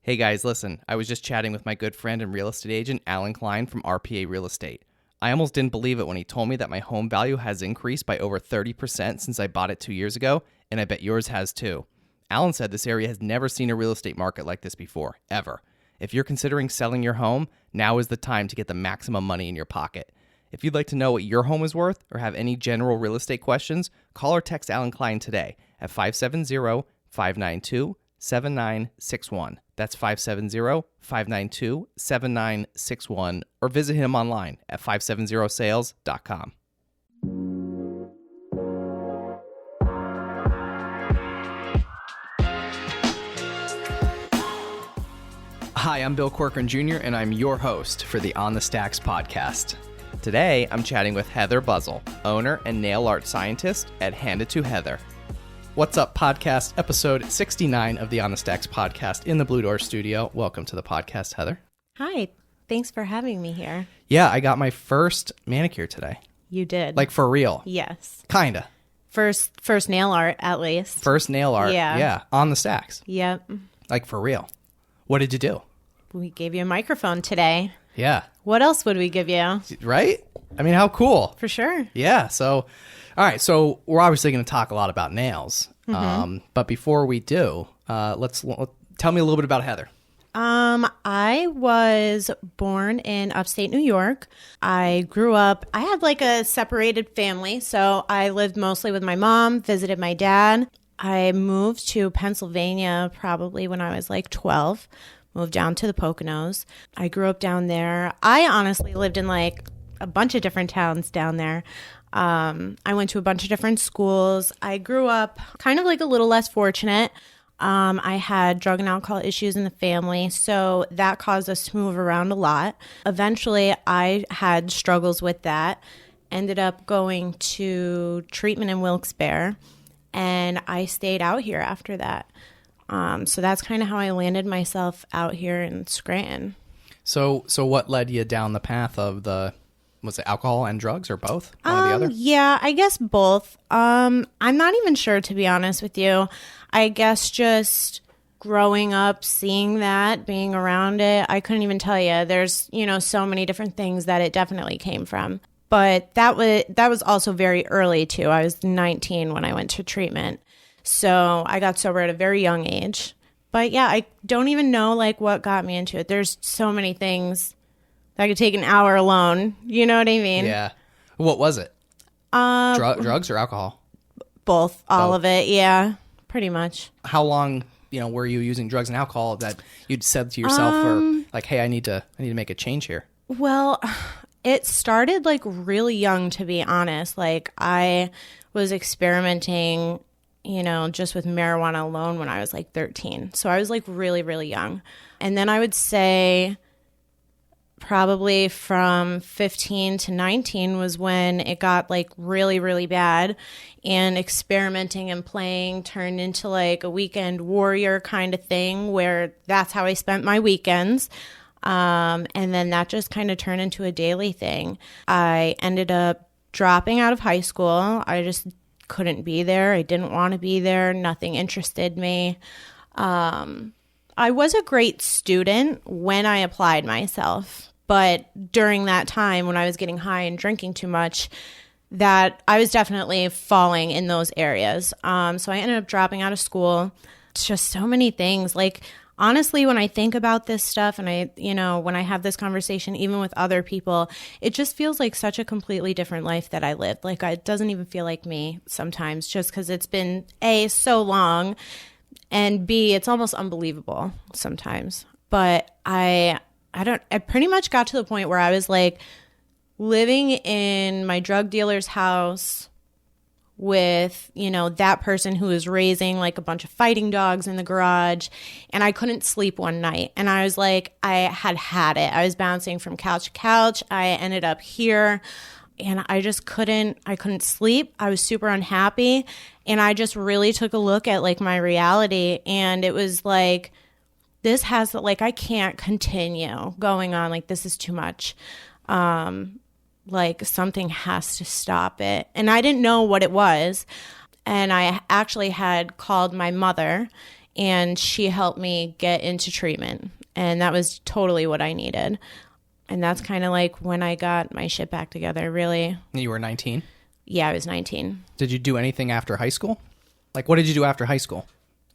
Hey guys, listen, I was just chatting with my good friend and real estate agent, Alan Klein from RPA Real Estate. I almost didn't believe it when he told me that my home value has increased by over 30% since I bought it 2 years ago, and I bet yours has too. Alan said this area has never seen a real estate market like this before, ever. If you're considering selling your home, now is the time to get the maximum money in your pocket. If you'd like to know what your home is worth or have any general real estate questions, call or text Alan Klein today at 570-592-7961. That's 570-592-7961, or visit him online at 570sales.com. Hi, I'm Bill Corcoran Jr., and I'm your host for the On the Stacks podcast. Today, I'm chatting with Heather Buzzell, owner and nail art scientist at Handed to Heather. What's up, podcast? Episode 69 of the On the Stacks podcast in the Blue Door studio. Welcome to the podcast, Heather. Hi. Thanks for having me here. Yeah, I got my first manicure today. You did? Like, for real. Yes. Kinda. First nail art, at least. First nail art. Yeah. On the Stacks. Yep. Like, for real. What did you do? We gave you a microphone today. Yeah. What else would we give you? Right? I mean, how cool. For sure. Yeah. So, all right. So we're obviously going to talk a lot about nails. But before we do, tell me a little bit about Heather. I was born in upstate New York. I grew up, I had like a separated family. So I lived mostly with my mom, visited my dad. I moved to Pennsylvania probably when I was like 12. Moved down to the Poconos. I grew up down there. I honestly lived in like a bunch of different towns down there. I went to a bunch of different schools. I grew up kind of like a little less fortunate. I had drug and alcohol issues in the family, so that caused us to move around a lot. Eventually, I had struggles with that. Ended up going to treatment in Wilkes-Barre, and I stayed out here after that. So that's kind of how I landed myself out here in Scranton. So what led you down the path of was it alcohol and drugs, or both? One or the other? Yeah, I guess both. I'm not even sure, to be honest with you. I guess just growing up, seeing that, being around it, I couldn't even tell you. There's, so many different things that it definitely came from. But that was also very early too. I was 19 when I went to treatment. So I got sober at a very young age. But yeah, I don't even know like what got me into it. There's so many things that could take an hour alone. You know what I mean? Yeah. What was it? Drugs or alcohol? Both. All of it. Yeah, pretty much. How long, were you using drugs and alcohol that you'd said to yourself, or like, hey, I need to make a change here? Well, it started like really young, to be honest. Like I was experimenting just with marijuana alone when I was like 13. So I was like really, really young. And then I would say probably from 15 to 19 was when it got like really, really bad, and experimenting and playing turned into like a weekend warrior kind of thing, where that's how I spent my weekends. And then that just kind of turned into a daily thing. I ended up dropping out of high school. I just couldn't be there. I didn't want to be there. Nothing interested me. I was a great student when I applied myself, but during that time when I was getting high and drinking too much, that I was definitely falling in those areas. So I ended up dropping out of school. It's just so many things. Like, honestly, when I think about this stuff and when I have this conversation, even with other people, it just feels like such a completely different life that I lived. Like, it doesn't even feel like me sometimes, just because it's been A, so long, and B, it's almost unbelievable sometimes. But I pretty much got to the point where I was like living in my drug dealer's house with, that person who was raising like a bunch of fighting dogs in the garage, and I couldn't sleep one night. And I was like, I had it. I was bouncing from couch to couch. I ended up here, and I couldn't sleep. I was super unhappy. And I just really took a look at like my reality, and it was like, I can't continue going on. Like, this is too much. Like, something has to stop it. And I didn't know what it was. And I actually had called my mother and she helped me get into treatment. And that was totally what I needed. And that's kind of like when I got my shit back together, really. You were 19? Yeah, I was 19. Did you do anything after high school? Like, what did you do after high school?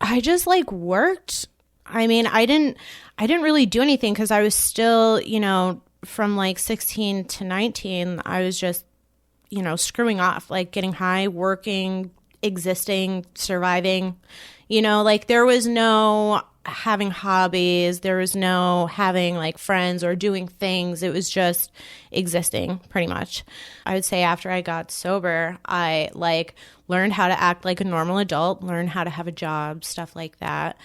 I just like worked. I mean, I didn't really do anything because I was still, you know, from like 16 to 19, I was just, you know, screwing off, like getting high, working, existing, surviving. You know, like there was no having hobbies. There was no having like friends or doing things. It was just existing pretty much. I would say after I got sober, I like learned how to act like a normal adult, learned how to have a job, stuff like that.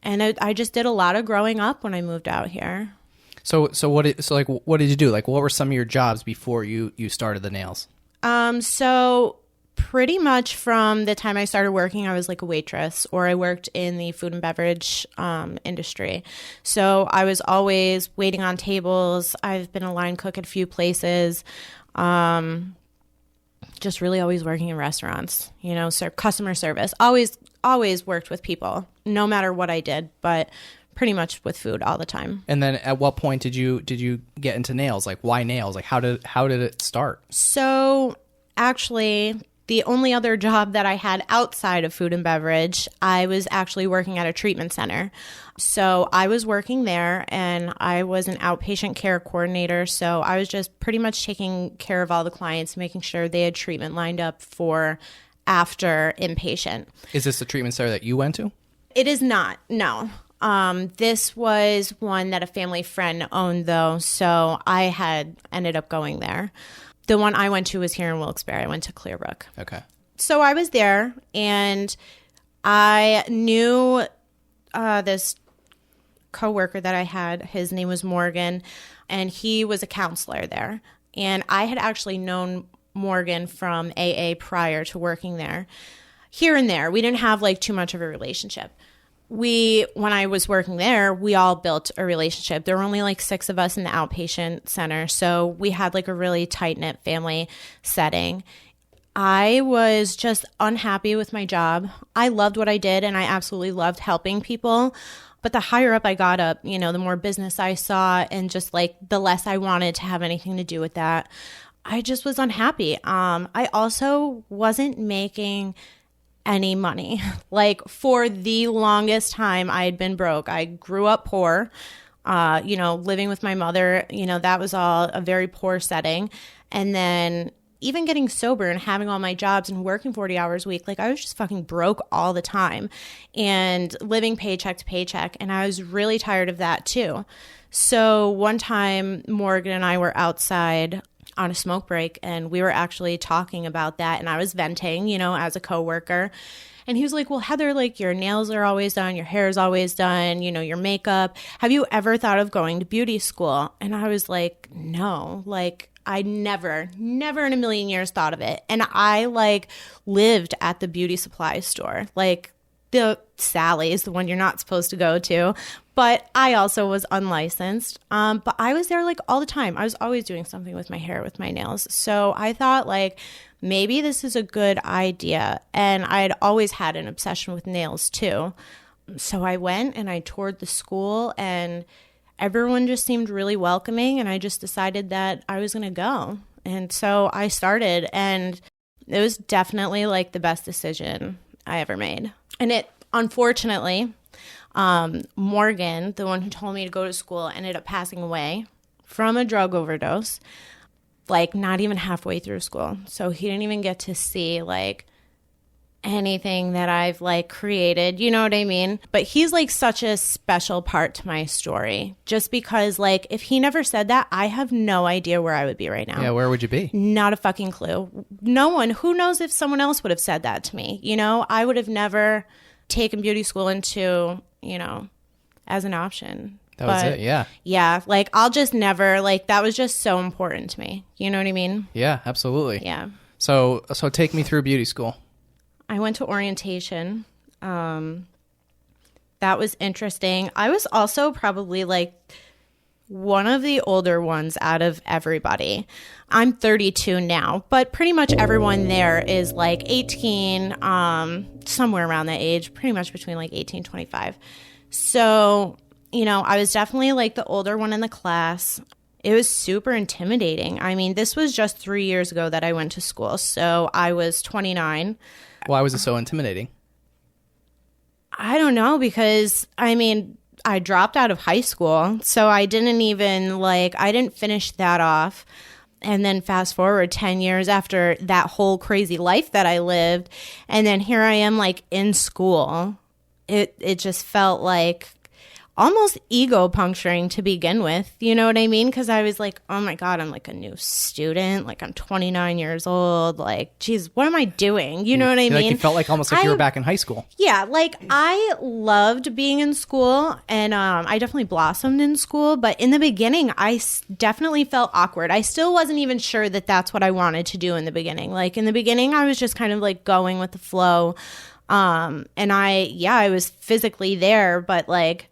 And I just did a lot of growing up when I moved out here. So what did you do? Like, what were some of your jobs before you started the nails? So pretty much from the time I started working, I was like a waitress, or I worked in the food and beverage industry. So I was always waiting on tables. I've been a line cook at a few places. Just really always working in restaurants, you know, customer service. Always worked with people, no matter what I did, but pretty much with food all the time. And then at what point did you get into nails? Like, why nails? Like, how did it start? So actually, the only other job that I had outside of food and beverage, I was actually working at a treatment center. So I was working there, and I was an outpatient care coordinator. So I was just pretty much taking care of all the clients, making sure they had treatment lined up for after inpatient. Is this the treatment center that you went to? It is not, no. This was one that a family friend owned, though, so I had ended up going there. The one I went to was here in Wilkes-Barre. I went to Clearbrook. Okay. So I was there, and I knew this coworker that I had. His name was Morgan, and he was a counselor there. And I had actually known Morgan from AA prior to working there. Here and there, we didn't have like too much of a relationship. When I was working there, we all built a relationship. There were only like 6 of us in the outpatient center, so we had like a really tight-knit family setting. I was just unhappy with my job. I loved what I did, and I absolutely loved helping people. But the higher up I got up, you know, the more business I saw, and just like the less I wanted to have anything to do with that. I just was unhappy. I also wasn't making any money. Like for the longest time, I had been broke. I grew up poor, you know, living with my mother, you know, that was all a very poor setting. And then even getting sober and having all my jobs and working 40 hours a week, like I was just fucking broke all the time and living paycheck to paycheck. And I was really tired of that too. So one time Morgan and I were outside on a smoke break, and we were actually talking about that, and I was venting, you know, as a coworker. And he was like, well, Heather, like your nails are always done, your hair is always done, you know, your makeup. Have you ever thought of going to beauty school? And I was like, no, like I never in a million years thought of it. And I like lived at the beauty supply store, like the Sally's, the one you're not supposed to go to. But I also was unlicensed. But I was there like all the time. I was always doing something with my hair, with my nails. So I thought like maybe this is a good idea. And I had always had an obsession with nails too. So I went and I toured the school, and everyone just seemed really welcoming. And I just decided that I was going to go. And so I started, and it was definitely like the best decision I ever made. And it, unfortunately, Morgan, the one who told me to go to school, ended up passing away from a drug overdose, like not even halfway through school. So he didn't even get to see like anything that I've like created, you know what I mean? But he's like such a special part to my story, just because like if he never said that, I have no idea where I would be right now. Yeah, where would you be? Not a fucking clue. No one, who knows if someone else would have said that to me, you know? I would have never taken beauty school into, you know, as an option. That was it, yeah. Yeah, like I'll just never, like that was just so important to me. You know what I mean? Yeah, absolutely. Yeah. So take me through beauty school. I went to orientation. That was interesting. I was also probably like one of the older ones out of everybody. I'm 32 now, but pretty much everyone there is like 18, somewhere around that age, pretty much between like 18 and 25. So, you know, I was definitely like the older one in the class. It was super intimidating. I mean, this was just 3 years ago that I went to school. So I was 29. Why was it so intimidating? I don't know, because I mean, I dropped out of high school, so I didn't even I didn't finish that off. And then fast forward 10 years after that whole crazy life that I lived, and then here I am like in school. It just felt like almost ego puncturing to begin with. You know what I mean? Because I was like, oh my God, I'm like a new student. Like I'm 29 years old. Like, geez, what am I doing? You know what I mean? Like you felt like almost like you were back in high school. Yeah, like I loved being in school, and I definitely blossomed in school. But in the beginning, I definitely felt awkward. I still wasn't even sure that that's what I wanted to do in the beginning. Like in the beginning, I was just kind of like going with the flow. And I was physically there, but like,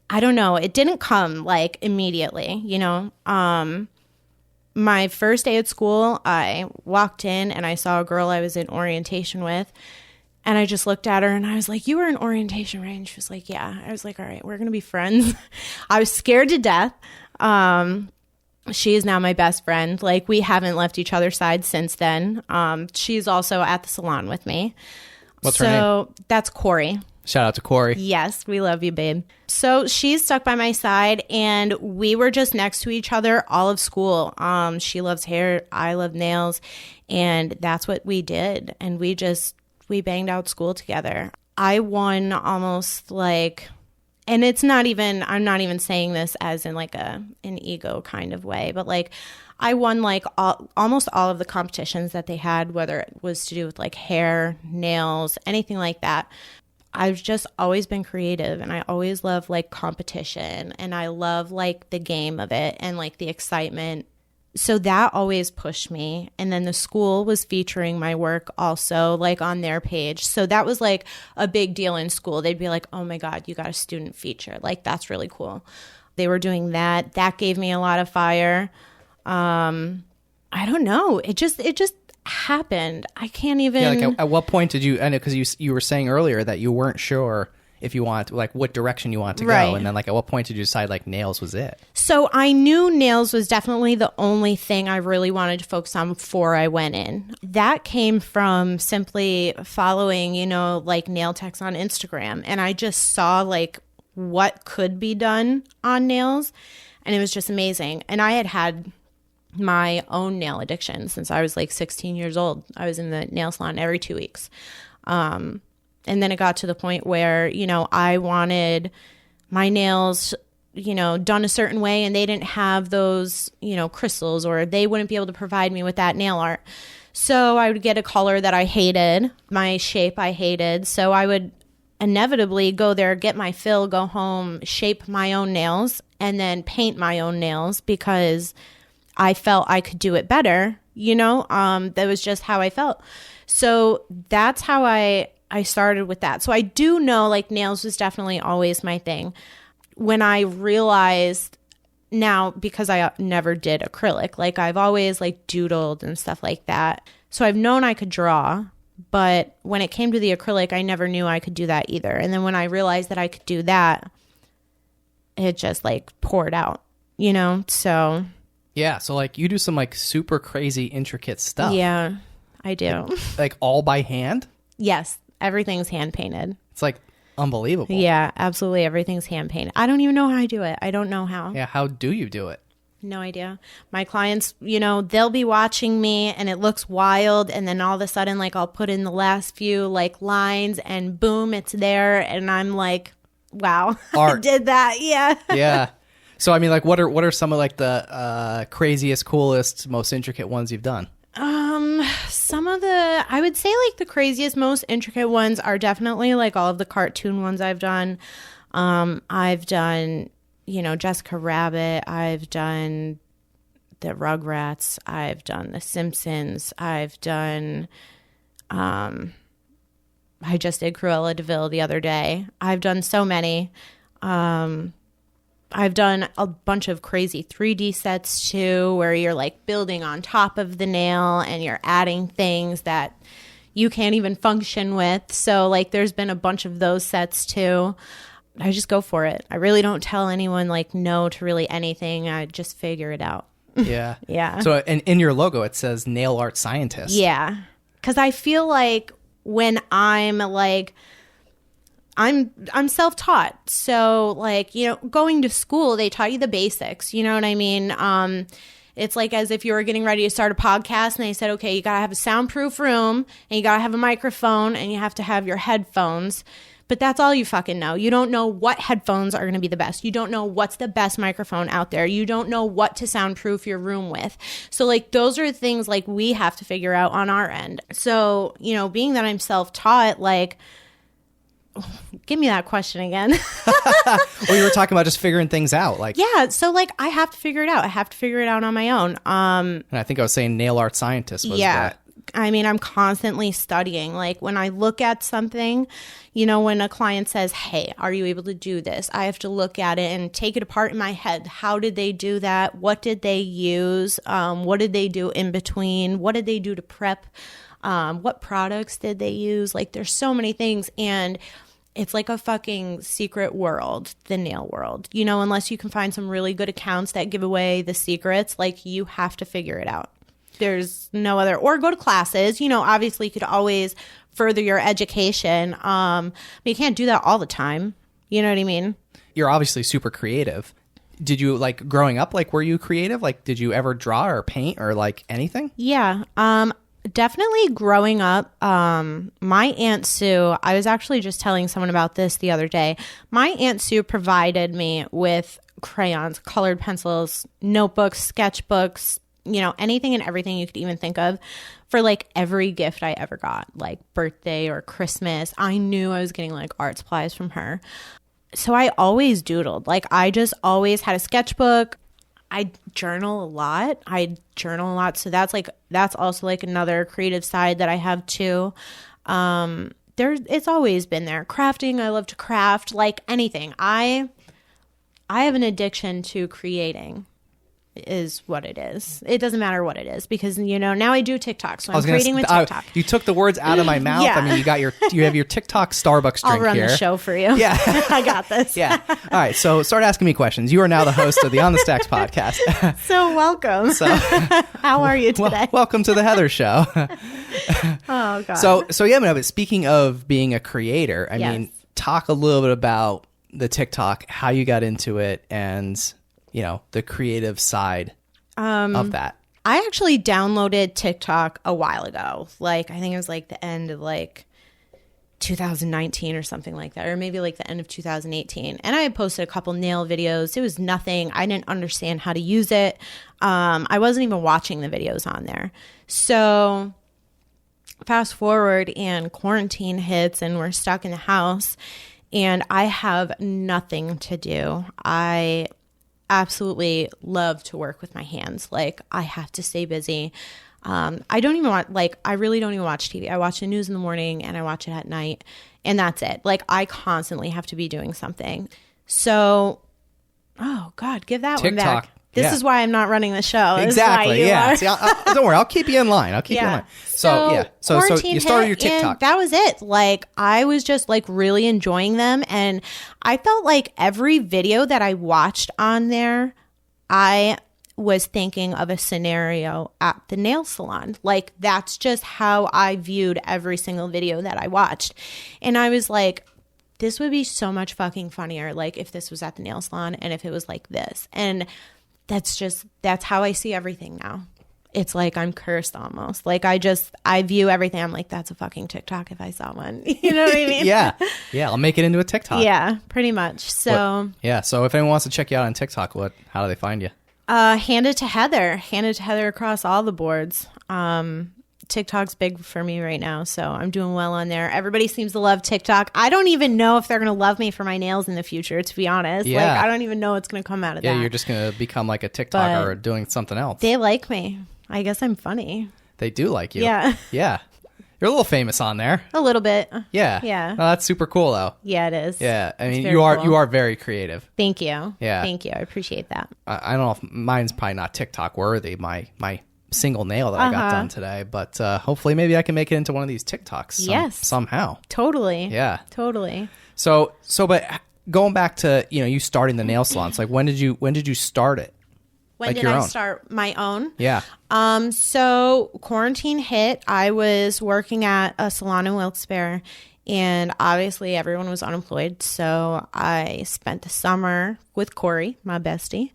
I don't know. It didn't come like immediately, you know. My first day at school, I walked in and I saw a girl I was in orientation with, and I just looked at her and I was like, "You were in orientation, right?" And she was like, "Yeah." I was like, "All right, we're going to be friends." I was scared to death. She is now my best friend. Like we haven't left each other's side since then. She's also at the salon with me. What's her name? So that's Corey. Shout out to Corey. Yes, we love you, babe. So she's stuck by my side, and we were just next to each other all of school. She loves hair, I love nails, and that's what we did. And we banged out school together. I won almost like, and it's not even, I'm not even saying this as in like an ego kind of way, but like I won like almost all of the competitions that they had, whether it was to do with like hair, nails, anything like that. I've just always been creative, and I always love like competition, and I love like the game of it and like the excitement. So that always pushed me. And then the school was featuring my work also like on their page. So that was like a big deal in school. They'd be like, "Oh my God, you got a student feature. Like that's really cool." They were doing that. That gave me a lot of fire. I don't know. It just happened. I can't even. Yeah, like at what point did you? I know because you were saying earlier that you weren't sure if you want like what direction you want to go, and then like at what point did you decide like nails was it? So I knew nails was definitely the only thing I really wanted to focus on before I went in. That came from simply following, you know, like nail techs on Instagram, and I just saw like what could be done on nails, and it was just amazing. And I had my own nail addiction since I was like 16 years old. I was in the nail salon every 2 weeks. And then it got to the point where, you know, I wanted my nails, you know, done a certain way, and they didn't have those, you know, crystals, or they wouldn't be able to provide me with that nail art. So I would get a color that I hated, my shape I hated. So I would inevitably go there, get my fill, go home, shape my own nails, and then paint my own nails because I felt I could do it better, you know. That was just how I felt. So that's how I started with that. So I do know like nails was definitely always my thing. When I realized now, because I never did acrylic, like I've always like doodled and stuff like that. So I've known I could draw, but when it came to the acrylic, I never knew I could do that either. And then when I realized that I could do that, it just like poured out, you know. So yeah, so like you do some like super crazy intricate stuff. Yeah, I do. Like all by hand? Yes, everything's hand painted. It's like unbelievable. Yeah, absolutely. Everything's hand painted. I don't even know how I do it. I don't know how. Yeah, how do you do it? No idea. My clients, you know, they'll be watching me and it looks wild, and then all of a sudden like I'll put in the last few like lines and boom, it's there, and I'm like, wow, I did that. Yeah. Yeah. So I mean, like, what are some of like the craziest, coolest, most intricate ones you've done? Some of the, I would say like the craziest, most intricate ones are definitely like all of the cartoon ones I've done. I've done, you know, Jessica Rabbit. I've done the Rugrats. I've done the Simpsons. I've done, I just did Cruella de Vil the other day. I've done so many. I've done a bunch of crazy 3D sets too, where you're like building on top of the nail and you're adding things that you can't even function with. So like there's been a bunch of those sets too. I just go for it. I really don't tell anyone like no to really anything. I just figure it out. Yeah. Yeah. So in your logo, it says nail art scientist. Yeah. Because I feel like when I'm like, I'm self-taught. So like, you know, going to school, they taught you the basics. You know what I mean? It's like as if you were getting ready to start a podcast and they said, okay, you got to have a soundproof room and you got to have a microphone and you have to have your headphones. But that's all you fucking know. You don't know what headphones are going to be the best. You don't know what's the best microphone out there. You don't know what to soundproof your room with. So like those are things like we have to figure out on our end. So, you know, being that I'm self-taught, like, give me that question again. Well, you were talking about just figuring things out. Like, yeah. So like I have to figure it out. I have to figure it out on my own. And I think I was saying nail art scientist was that. I mean, I'm constantly studying. Like when I look at something, you know, when a client says, hey, are you able to do this? I have to look at it and take it apart in my head. How did they do that? What did they use? What did they do in between? What did they do to prep? What products did they use? Like there's so many things. And it's like a fucking secret world, the nail world. You know, unless you can find some really good accounts that give away the secrets, like you have to figure it out. There's no other, or go to classes. You know, obviously you could always further your education. But you can't do that all the time. You know what I mean? You're obviously super creative. Did you, like, growing up, like, were you creative? Like, did you ever draw or paint or, like, anything? Yeah. Definitely growing up, my Aunt Sue, I was actually just telling someone about this the other day. My Aunt Sue provided me with crayons, colored pencils, notebooks, sketchbooks, you know, anything and everything you could even think of for like every gift I ever got, like birthday or Christmas. I knew I was getting like art supplies from her. So I always doodled. Like I just always had a sketchbook. I journal a lot. So that's also like another creative side that I have too. It's always been there. Crafting, I love to craft, like anything. I have an addiction to creating. Is what it is. It doesn't matter what it is because, you know, now I do TikTok, so I'm creating with TikTok. You took the words out of my mouth. Yeah. I mean, you have your TikTok Starbucks drink here. I'll run the show for you. Yeah. I got this. Yeah. All right. So start asking me questions. You are now the host of the On the Stacks podcast. So welcome. So how are you today? Welcome to the Heather Show. Oh God. So yeah, but speaking of being a creator, I mean, talk a little bit about the TikTok, how you got into it, and you know, the creative side of that. I actually downloaded TikTok a while ago. Like, I think it was like the end of like 2019 or something like that, or maybe like the end of 2018. And I had posted a couple nail videos. It was nothing. I didn't understand how to use it. I wasn't even watching the videos on there. So fast forward and quarantine hits and we're stuck in the house and I have nothing to do. I absolutely love to work with my hands. Like I have to stay busy. I really don't even watch TV. I watch the news in the morning and I watch it at night and that's it. Like I constantly have to be doing something. So, oh God, give that TikTok, one back. This is why I'm not running the show. Exactly. Yeah. See, don't worry. I'll keep you in line. You in line. So you started your TikTok. That was it. Like I was just like really enjoying them. And I felt like every video that I watched on there, I was thinking of a scenario at the nail salon. Like that's just how I viewed every single video that I watched. And I was like, this would be so much fucking funnier. Like if this was at the nail salon and if it was like this. And that's how I see everything now. It's like I'm cursed almost. Like I view everything. I'm like, that's a fucking TikTok if I saw one. You know what I mean? Yeah. I'll make it into a TikTok. Yeah, pretty much. So So if anyone wants to check you out on TikTok, how do they find you? Hand it to Heather across all the boards. TikTok's big for me right now, so I'm doing well on there. Everybody seems to love TikTok. I don't even know if they're going to love me for my nails in the future, to be honest. Yeah. Like, I don't even know what's going to come out of that. Yeah, you're just going to become like a TikToker or doing something else. They like me. I guess I'm funny. They do like you. Yeah. Yeah. You're a little famous on there. A little bit. Yeah. Yeah. Oh, that's super cool, though. Yeah, it is. Yeah. I mean, very you cool. are very creative. Thank you. Yeah. Thank you. I appreciate that. I don't know if mine's probably not TikTok worthy. My single nail that I got done today, but hopefully maybe I can make it into one of these TikToks. Somehow. Totally. Yeah. Totally. So, but going back to you starting the nail salons, like when did you start it? When like did I start my own? Yeah. So quarantine hit. I was working at a salon in Wilkes-Barre, and obviously everyone was unemployed. So I spent the summer with Corey, my bestie.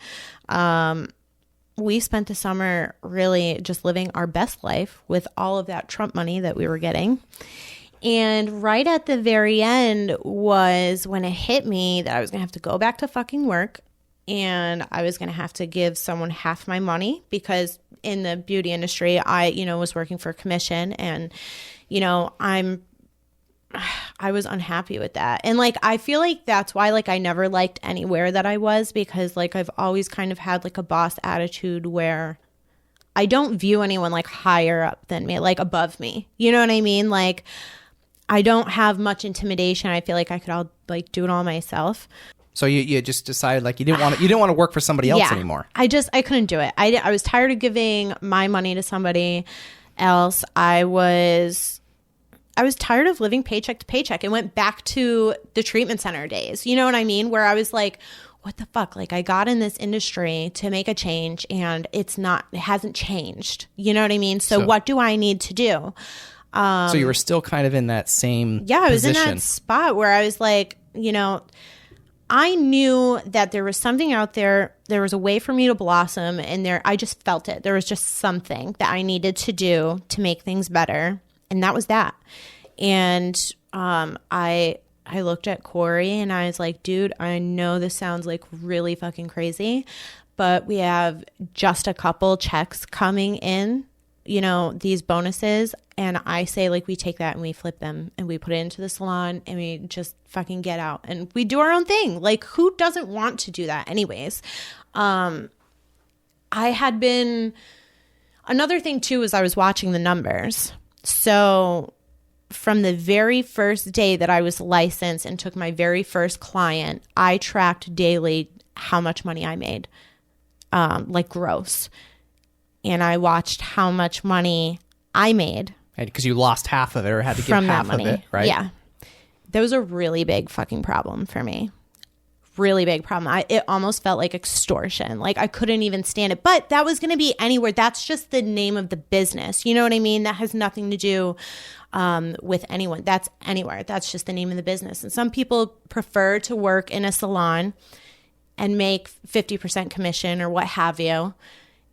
We spent the summer really just living our best life with all of that Trump money that we were getting. And right at the very end was when it hit me that I was going to have to go back to fucking work. And I was going to have to give someone half my money because in the beauty industry, I was working for commission, and, I was unhappy with that. And like, I feel like that's why, like, I never liked anywhere that I was, because like, I've always kind of had like a boss attitude where I don't view anyone like higher up than me, like above me. You know what I mean? Like, I don't have much intimidation. I feel like I could all like do it all myself. So you just decided like you didn't want to work for somebody else anymore. I couldn't do it. I was tired of giving my money to somebody else. I was tired of living paycheck to paycheck, and went back to the treatment center days. You know what I mean? Where I was like, what the fuck? Like, I got in this industry to make a change, and it hasn't changed. You know what I mean? So what do I need to do? So you were still kind of in that same I was position. in that spot where I was like, I knew that there was something out there. There was a way for me to blossom, and I just felt it. There was just something that I needed to do to make things better, and that was that. And I looked at Corey, and I was like, dude, I know this sounds like really fucking crazy, but we have just a couple checks coming in, these bonuses. And I say, like, we take that and we flip them and we put it into the salon and we just fucking get out and we do our own thing. Like, who doesn't want to do that anyways? Another thing too is I was watching the numbers. So from the very first day that I was licensed and took my very first client, I tracked daily how much money I made, like gross. And I watched how much money I made. Because you lost half of it or had to give half of it, right? Yeah. That was a really big fucking problem for me. Really big problem. It almost felt like extortion. Like, I couldn't even stand it. But that was going to be anywhere. That's just the name of the business. You know what I mean? That has nothing to do with anyone. That's anywhere. That's just the name of the business. And some people prefer to work in a salon and make 50% commission or what have you,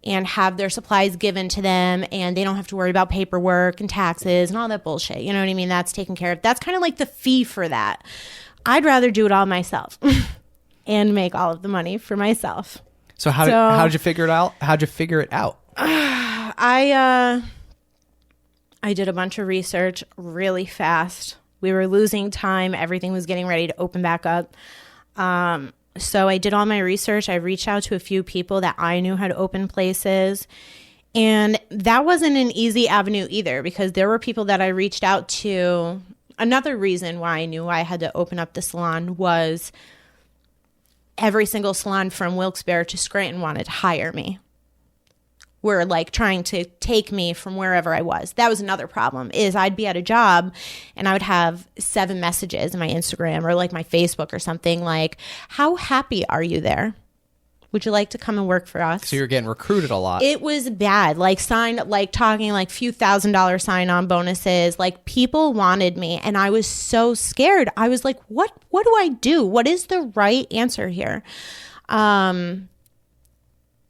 and have their supplies given to them, and they don't have to worry about paperwork and taxes and all that bullshit. You know what I mean? That's taken care of. That's kind of like the fee for that. I'd rather do it all myself and make all of the money for myself. So how did you figure it out? How'd you figure it out? I did a bunch of research really fast. We were losing time. Everything was getting ready to open back up. So I did all my research. I reached out to a few people that I knew had open places. And that wasn't an easy avenue either, because there were people that I reached out to. Another reason why I knew I had to open up the salon was every single salon from Wilkes-Barre to Scranton wanted to hire me. Were like trying to take me from wherever I was. That was another problem, is I'd be at a job and I would have 7 messages in my Instagram or like my Facebook or something like, how happy are you there? Would you like to come and work for us? So you're getting recruited a lot. It was bad. Like talking like few $1,000 sign-on bonuses. Like, people wanted me and I was so scared. I was like, what do I do? What is the right answer here?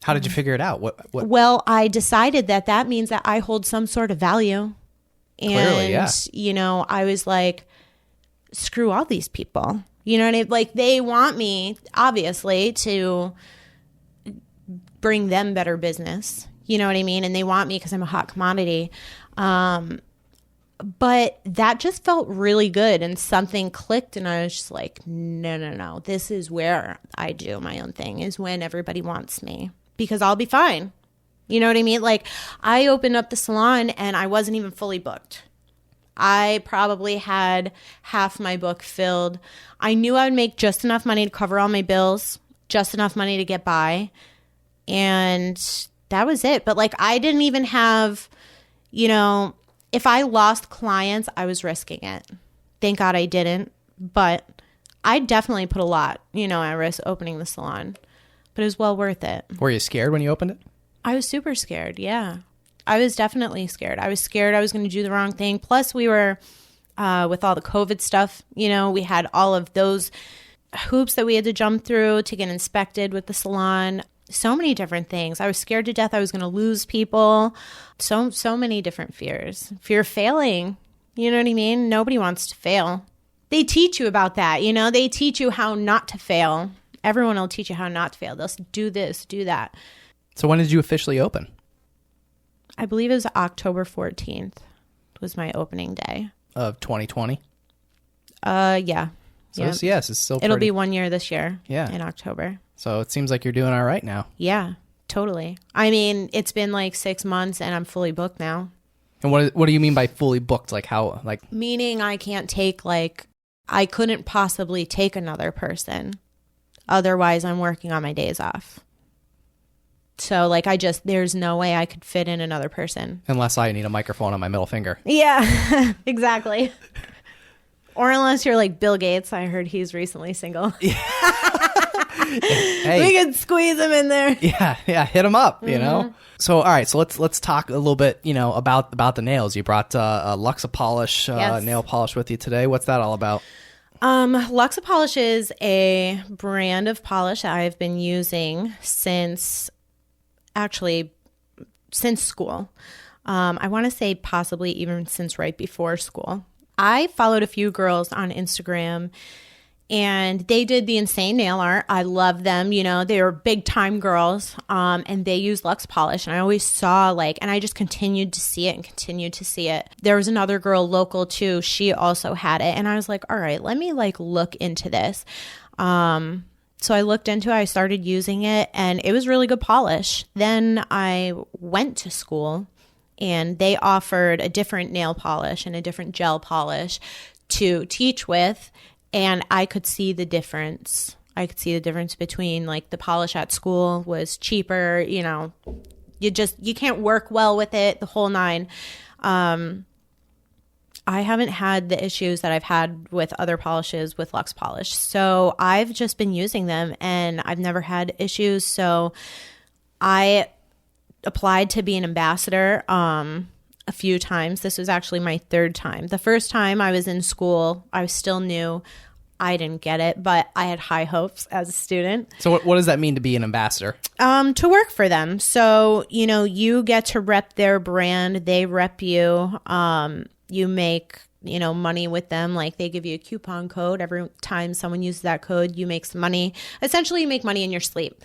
How did you figure it out? What? Well, I decided that means that I hold some sort of value. And, clearly, yeah. I was like, screw all these people. You know what I mean? Like, they want me, obviously, to bring them better business. You know what I mean? And they want me because I'm a hot commodity. But that just felt really good, and something clicked, and I was just like, no. This is where I do my own thing, is when everybody wants me. Because I'll be fine. You know what I mean? Like, I opened up the salon and I wasn't even fully booked. I probably had half my book filled. I knew I would make just enough money to cover all my bills, just enough money to get by. And that was it. But like, I didn't even have, if I lost clients, I was risking it. Thank God I didn't. But I definitely put a lot, at risk opening the salon. But it was well worth it. Were you scared when you opened it? I was super scared, yeah. I was definitely scared. I was scared I was going to do the wrong thing. Plus, we were, with all the COVID stuff, we had all of those hoops that we had to jump through to get inspected with the salon. So many different things. I was scared to death I was going to lose people. So many different fears. Fear of failing. You know what I mean? Nobody wants to fail. They teach you about that. They teach you how not to fail. Everyone will teach you how not to fail. They'll do this, do that. So when did you officially open? I believe it was October 14th was my opening day. Of 2020? Yeah. So it's still It'll be 1 year this year. Yeah. In October. So it seems like you're doing all right now. Yeah, totally. I mean, it's been like 6 months and I'm fully booked now. And what do you mean by fully booked? Like how? Like meaning I can't take I couldn't possibly take another person. Otherwise, I'm working on my days off. So there's no way I could fit in another person. Unless I need a microphone on my middle finger. Yeah, exactly. Or unless you're like Bill Gates. I heard he's recently single. Hey, we could squeeze him in there. Yeah, hit him up, So, all right, so let's talk a little bit, about the nails. You brought a Luxe-Polish nail polish with you today. What's that all about? Luxe-Polish is a brand of polish that I've been using since school. I want to say possibly even since right before school. I followed a few girls on Instagram and they did the insane nail art. I love them. They were big time girls. And they use Luxe-Polish. And I always saw and I just continued to see it. There was another girl local too. She also had it. And I was like, all right, let me look into this. So I looked into it, I started using it, and it was really good polish. Then I went to school, and they offered a different nail polish and a different gel polish to teach with, and I could see the difference. I could see the difference between, the polish at school was cheaper, you can't work well with it, the whole nine. I haven't had the issues that I've had with other polishes with Luxe-Polish. So I've just been using them and I've never had issues. So I applied to be an ambassador a few times. This was actually my third time. The first time I was in school, I was still new. I didn't get it, but I had high hopes as a student. So what does that mean to be an ambassador? To work for them. So, you get to rep their brand. They rep you. You make, money with them. They give you a coupon code. Every time someone uses that code, you make some money. Essentially, you make money in your sleep.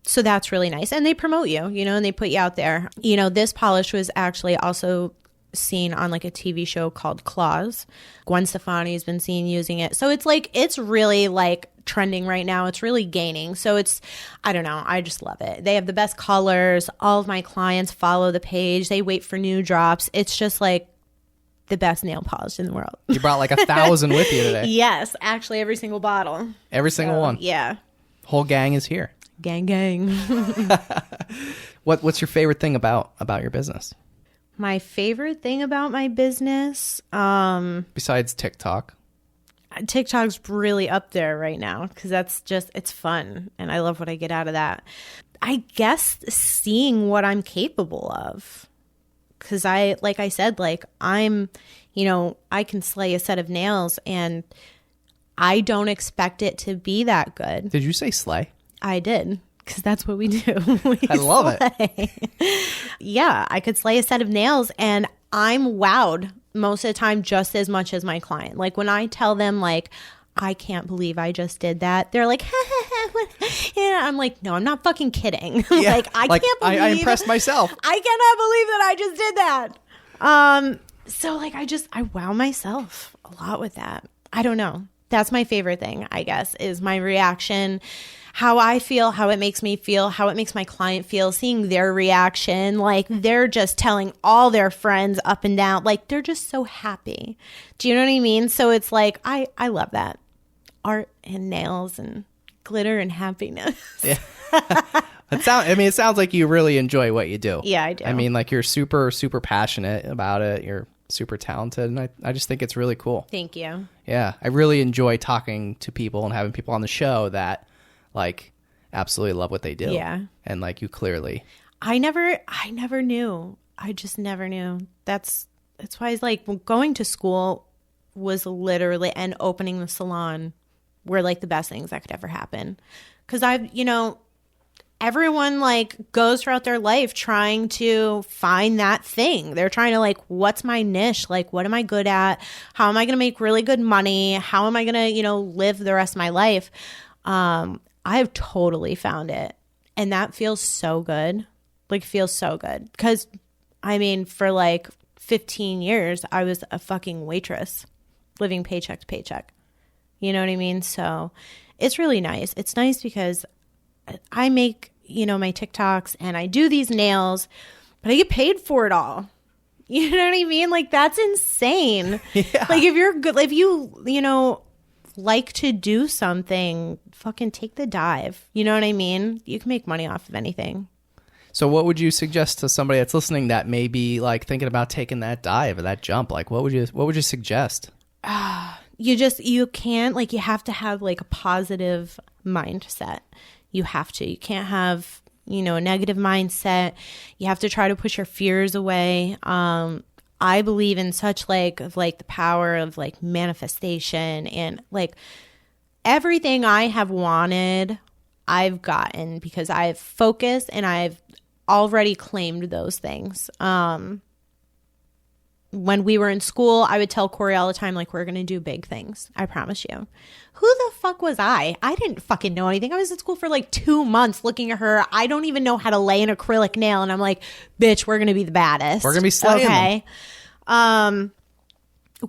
So that's really nice. And they promote you, and they put you out there. This polish was actually also seen on a TV show called Claws. Gwen Stefani's been seen using it. So it's really trending right now. It's really gaining. So I don't know. I just love it. They have the best colors. All of my clients follow the page. They wait for new drops. It's just the best nail polish in the world. You brought 1,000 with you today. Yes, actually every single bottle. Every single one. Yeah. Whole gang is here. Gang. What's your favorite thing about your business? My favorite thing about my business, besides TikTok. TikTok's really up there right now because it's fun and I love what I get out of that. I guess seeing what I'm capable of. Because like I said, I'm, I can slay a set of nails and I don't expect it to be that good. Did you say slay? I did. Because that's what we do. I love it. Yeah, I could slay a set of nails and I'm wowed most of the time just as much as my client. When I tell them I can't believe I just did that. They're like, yeah. I'm like, no, I'm not fucking kidding. Yeah, I can't believe I impressed myself. I cannot believe that I just did that. So I wow myself a lot with that. I don't know. That's my favorite thing, I guess, is my reaction, how I feel, how it makes me feel, how it makes my client feel, seeing their reaction. Like they're just telling all their friends up and down. Like they're just so happy. Do you know what I mean? So it's like, I love that. Art and nails and glitter and happiness. Yeah. It sounds like you really enjoy what you do. Yeah, I do. I mean, like you're super, super passionate about it. You're super talented. And I just think it's really cool. Thank you. Yeah. I really enjoy talking to people and having people on the show that like absolutely love what they do. Yeah. And like you clearly. I never knew. I just never knew. That's why it's like going to school was literally, and opening the salon were like the best things that could ever happen. Because everyone like goes throughout their life trying to find that thing. They're trying to like, what's my niche? Like, what am I good at? How am I going to make really good money? How am I going to, live the rest of my life? I have totally found it. And that feels so good. Like, feels so good. Because, I mean, for like 15 years, I was a fucking waitress living paycheck to paycheck. You know what I mean? So it's really nice. It's nice because I make, my TikToks and I do these nails, but I get paid for it all. You know what I mean? Like, that's insane. Yeah. Like, if you're good, if you, like to do something, fucking take the dive. You know what I mean? You can make money off of anything. So what would you suggest to somebody that's listening that may be like thinking about taking that dive or that jump? Like, what would you suggest? You can't, like, you have to have like a positive mindset. You have to. You can't have, a negative mindset. You have to try to push your fears away. I believe in such like the power of like manifestation, and like everything I have wanted, I've gotten because I've focused and I've already claimed those things. When we were in school, I would tell Corey all the time, like, we're going to do big things. I promise you. Who the fuck was I? I didn't fucking know anything. I was at school for like 2 months looking at her. I don't even know how to lay an acrylic nail. And I'm like, bitch, we're going to be the baddest. We're going to be slaying them.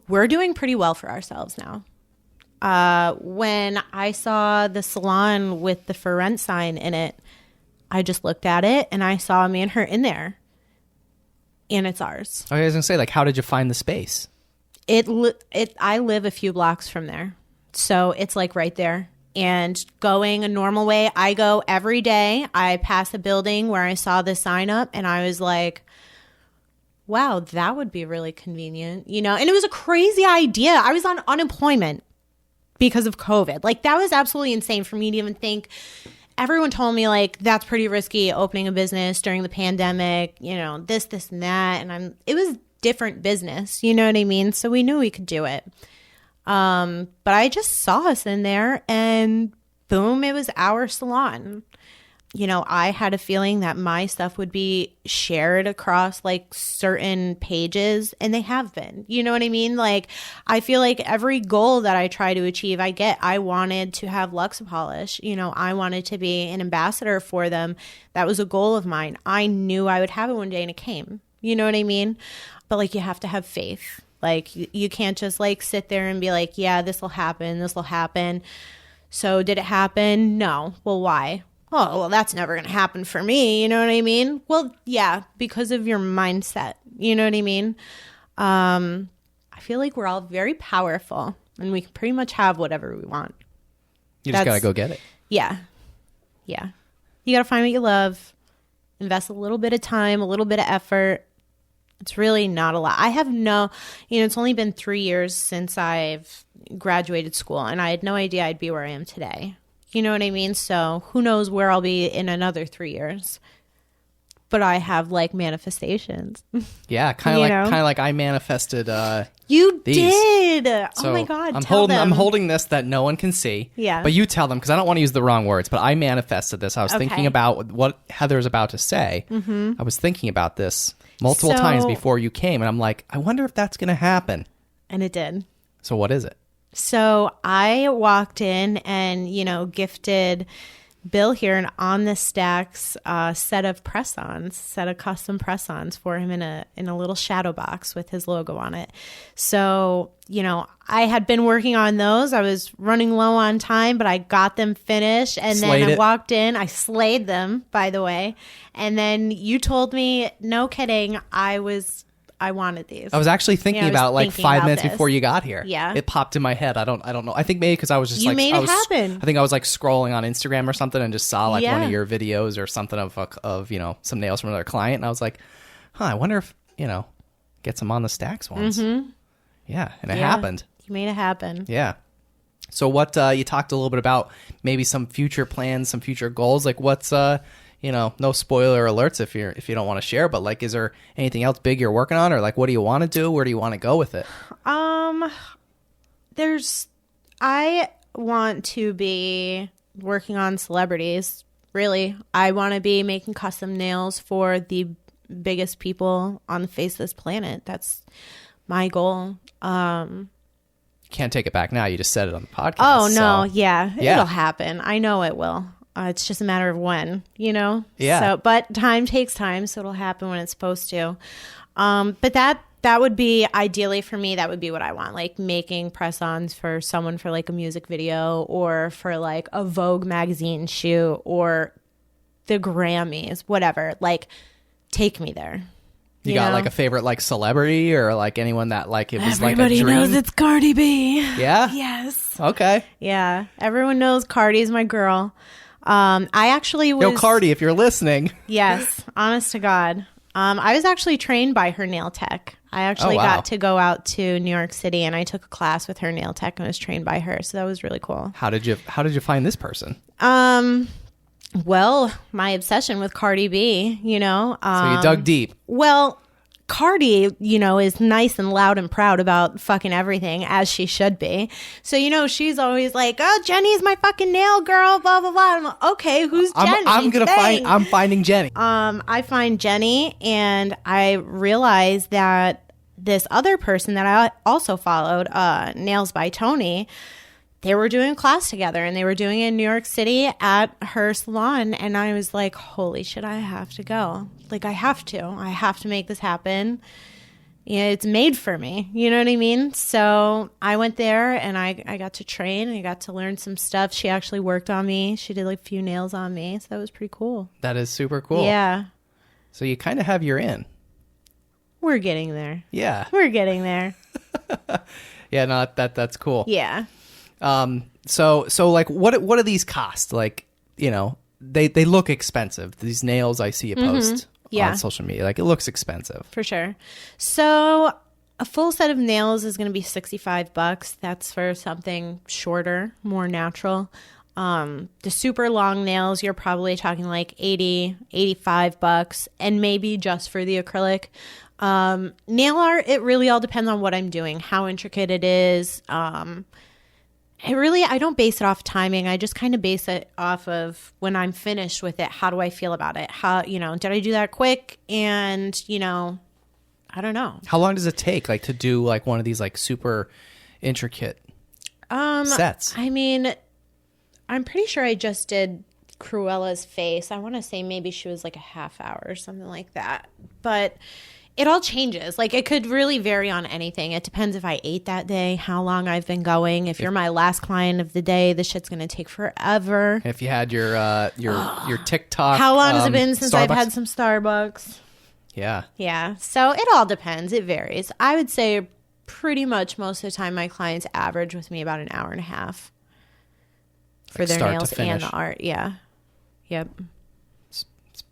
We're doing pretty well for ourselves now. When I saw the salon with the for rent sign in it, I just looked at it and I saw me and her in there. And it's ours. I was going to say, like, how did you find the space? I live a few blocks from there. So it's like right there. And going a normal way, I go every day. I pass a building where I saw the sign up and I was like, wow, that would be really convenient. And it was a crazy idea. I was on unemployment because of COVID. Like, that was absolutely insane for me to even think. Everyone told me, like, that's pretty risky opening a business during the pandemic, this and that. And it was different business, you know what I mean? So we knew we could do it. But I just saw us in there and boom, it was our salon. I had a feeling that my stuff would be shared across like certain pages, and they have been. You know what I mean? Like, I feel like every goal that I try to achieve, I wanted to have Luxe Polish. I wanted to be an ambassador for them. That was a goal of mine. I knew I would have it one day, and it came. You know what I mean? But like, you have to have faith. Like, you can't just like sit there and be like, yeah, this will happen. This will happen. So did it happen? No. Well, why? Oh, well, that's never going to happen for me. You know what I mean? Well, yeah, because of your mindset. You know what I mean? I feel like we're all very powerful and we can pretty much have whatever we want. You just got to go get it. Yeah. Yeah. You got to find what you love, invest a little bit of time, a little bit of effort. It's really not a lot. I have it's only been 3 years since I've graduated school, and I had no idea I'd be where I am today. You know what I mean? So who knows where I'll be in another 3 years. But I have like manifestations. Yeah, kind of like I manifested You these. did. So oh my God. I'm holding this that no one can see. Yeah. But you tell them, because I don't want to use the wrong words, but I manifested this. I was thinking about what Heather's about to say. Mm-hmm. I was thinking about this multiple times before you came, and I'm like, I wonder if that's going to happen. And it did. So what is it? So I walked in and, gifted Bill here an on the stacks set of custom press-ons for him in a little shadow box with his logo on it. So, I had been working on those. I was running low on time, but I got them finished, and then I walked in. I slayed them, by the way. And then you told me, no kidding, I wanted these. I was actually thinking about like 5 minutes this. Before you got here. Yeah. It popped in my head. I don't know. I think maybe because I was just you made it happen. I think I was like scrolling on Instagram or something and just saw like one of your videos or something of some nails from another client. And I was like, I wonder if, get some on the stacks ones. Mm-hmm. Yeah. And it happened. You made it happen. Yeah. So what, you talked a little bit about maybe some future plans, some future goals. Like what's, no spoiler alerts if you don't want to share, but like, is there anything else big you're working on, or like, what do you want to do? Where do you want to go with it? I want to be working on celebrities. Really, I want to be making custom nails for the biggest people on the face of this planet. That's my goal. Can't take it back now. You just said it on the podcast. Oh no, yeah, it'll happen. I know it will. It's just a matter of when, Yeah. So, but time takes time, so it'll happen when it's supposed to. But that would be ideally for me. That would be what I want, like making press-ons for someone for like a music video or for like a Vogue magazine shoot or the Grammys, whatever. Like, take me there. You got like a favorite like celebrity or like anyone that like it was like a dream? Everybody knows it's Cardi B. Yeah? Yes. Okay. Yeah. Everyone knows Cardi's my girl. I actually was... Yo, Cardi, if you're listening. Yes. Honest to God. I was actually trained by her nail tech. I actually got to go out to New York City and I took a class with her nail tech and was trained by her. So that was really cool. How did you find this person? Well, my obsession with Cardi B, So you dug deep. Well, Cardi, is nice and loud and proud about fucking everything, as she should be. So, she's always like, oh, Jenny's my fucking nail girl, blah, blah, blah. I'm like, okay, who's Jenny? I'm finding Jenny. I find Jenny, and I realized that this other person that I also followed, Nails by Tony, they were doing a class together, and they were doing it in New York City at her salon. And I was like, holy shit, I have to go. Like, I have to make this happen. It's made for me. You know what I mean? So I went there and I got to train. I got to learn some stuff. She actually worked on me. She did like a few nails on me. So that was pretty cool. That is super cool. Yeah. So you kind of have your in. We're getting there. Yeah. We're getting there. Yeah, no, that's cool. Yeah. So like what do these cost? Like, they look expensive. These nails I see you post on social media. Like, it looks expensive. For sure. So a full set of nails is going to be $65. That's for something shorter, more natural. The super long nails, you're probably talking like $80, $85, and maybe just for the acrylic. Nail art, it really all depends on what I'm doing, how intricate it is. I don't base it off timing. I just kind of base it off of when I'm finished with it. How do I feel about it? How, did I do that quick? And, I don't know. How long does it take, like, to do like one of these like super intricate sets? I mean, I'm pretty sure I just did Cruella's face. I want to say maybe she was like a half hour or something like that. But it all changes. Like, it could really vary on anything. It depends if I ate that day, how long I've been going. If you're my last client of the day, this shit's going to take forever. If you had your TikTok. How long has it been since Starbucks? I've had some Starbucks? Yeah. Yeah. So it all depends. It varies. I would say pretty much most of the time my clients average with me about an hour and a half for like their start nails to finish. and the art. Yeah. Yep. It's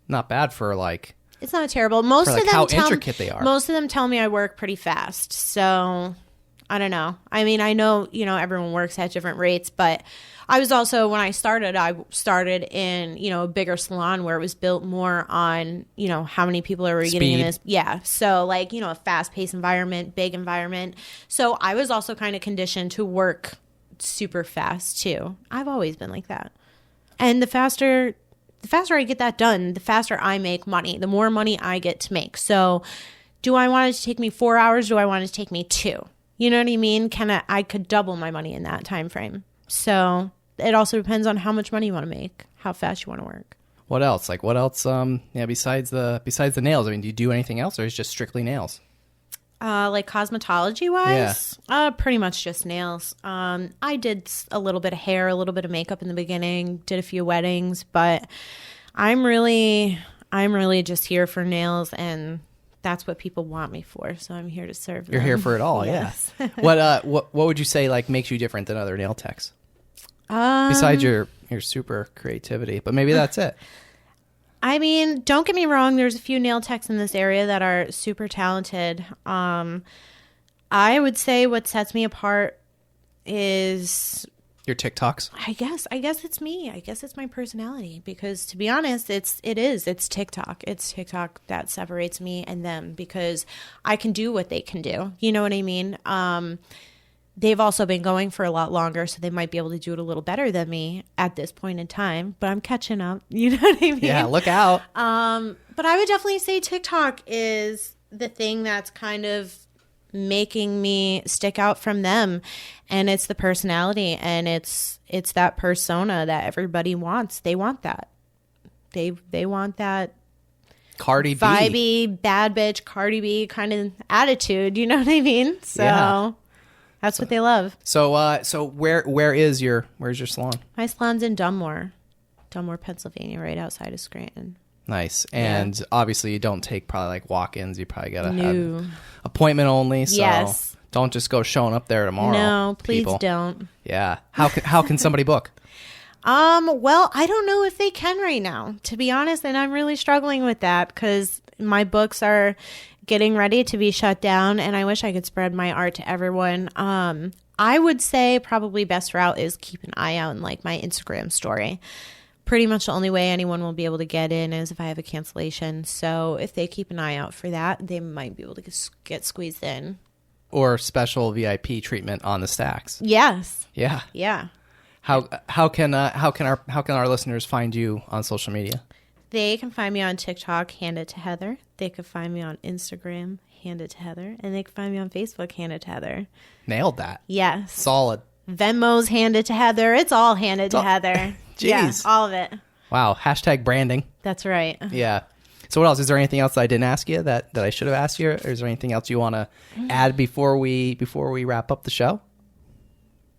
not bad for like... It's not terrible. Most of them how intricate they are. Most of them tell me I work pretty fast. So I don't know. I mean, I know, everyone works at different rates, but I was also, when I started in, a bigger salon where it was built more on, how many people are we getting in this? Yeah. So like, a fast paced environment, big environment. So I was also kind of conditioned to work super fast too. I've always been like that. And the faster I get that done, the faster I make money, the more money I get to make. So do I want it to take me 4 hours? Do I want it to take me 2? You know what I mean? I could double my money in that time frame. So it also depends on how much money you want to make, how fast you want to work. What else? Like what else? Besides the nails, I mean, do you do anything else, or is it just strictly nails? Like cosmetology wise, pretty much just nails. I did a little bit of hair, a little bit of makeup in the beginning, did a few weddings, but I'm really just here for nails, and that's what people want me for. So I'm here to serve them. You're here for it all. Yes. Yeah. What would you say like makes you different than other nail techs? Besides your super creativity, but maybe that's it. I mean, don't get me wrong. There's a few nail techs in this area that are super talented. I would say what sets me apart is your TikToks. I guess it's me. I guess it's my personality, because to be honest, it's TikTok. It's TikTok that separates me and them, because I can do what they can do. You know what I mean? They've also been going for a lot longer, so they might be able to do it a little better than me at this point in time, but I'm catching up. You know what I mean? Yeah, look out. But I would definitely say TikTok is the thing that's kind of making me stick out from them, and it's the personality, and it's that persona that everybody wants. They want that. They want that Cardi B. Vibey, bad bitch, Cardi B kind of attitude. You know what I mean? So... Yeah. That's what they love. So where's your salon? My salon's in Dunmore, Pennsylvania, right outside of Scranton. Nice. And obviously you don't take probably like walk-ins. You probably got to have appointment only. So yes. Don't just go showing up there tomorrow. No, please people. Don't. Yeah. How can somebody book? Well, I don't know if they can right now, to be honest. And I'm really struggling with that, because my books are getting ready to be shut down, and I wish I could spread my art to everyone. I would say probably best route is keep an eye out in like my Instagram story. Pretty much the only way anyone will be able to get in is if I have a cancellation. So if they keep an eye out for that, they might be able to get squeezed in. Or special VIP treatment on the stacks. Yes. Yeah. Yeah. How can our listeners find you on social media? They can find me on TikTok, Hand It to Heather. They can find me on Instagram, Hand It to Heather. And they can find me on Facebook, Hand It to Heather. Nailed that. Yes. Solid. Venmo's Hand It to Heather. It's all Hand It to Heather. Jeez. Yeah, all of it. Wow. Hashtag branding. That's right. Yeah. So what else? Is there anything else that I didn't ask you that I should have asked you? Or is there anything else you want to add before we wrap up the show?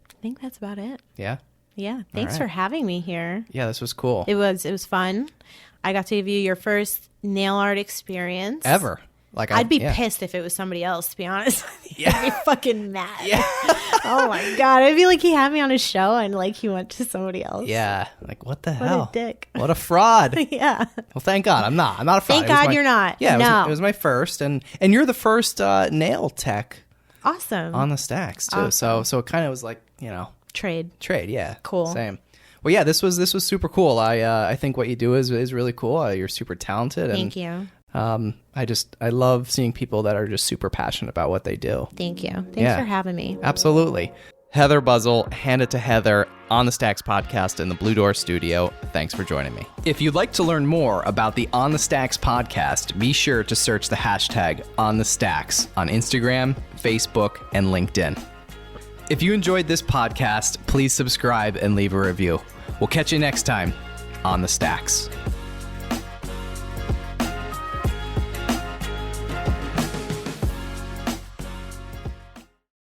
I think that's about it. Yeah. Yeah. Thanks for having me here. Yeah, this was cool. It was fun. I got to give you your first nail art experience. Ever. Like I'd be pissed if it was somebody else, to be honest. Yeah. I'd be fucking mad. Yeah. Oh my God. I'd be like, he had me on his show and like he went to somebody else. Yeah. Like, what the hell? What a dick. What a fraud. Yeah. Well, thank God. I'm not a fraud. Thank God you're not. Yeah. No. It was my first. And you're the first nail tech. Awesome. On the stacks too. Awesome. So it kind of was like, Trade. Yeah. Cool. Same. Well, yeah, this was super cool. I think what you do is really cool. You're super talented. Thank you. I love seeing people that are just super passionate about what they do. Thank you. Thanks for having me. Absolutely. Heather Buzzell, Hand It to Heather, on the Stacks podcast in the Blue Door studio. Thanks for joining me. If you'd like to learn more about the On the Stacks podcast, be sure to search the hashtag On the Stacks on Instagram, Facebook, and LinkedIn. If you enjoyed this podcast, please subscribe and leave a review. We'll catch you next time on the Stacks.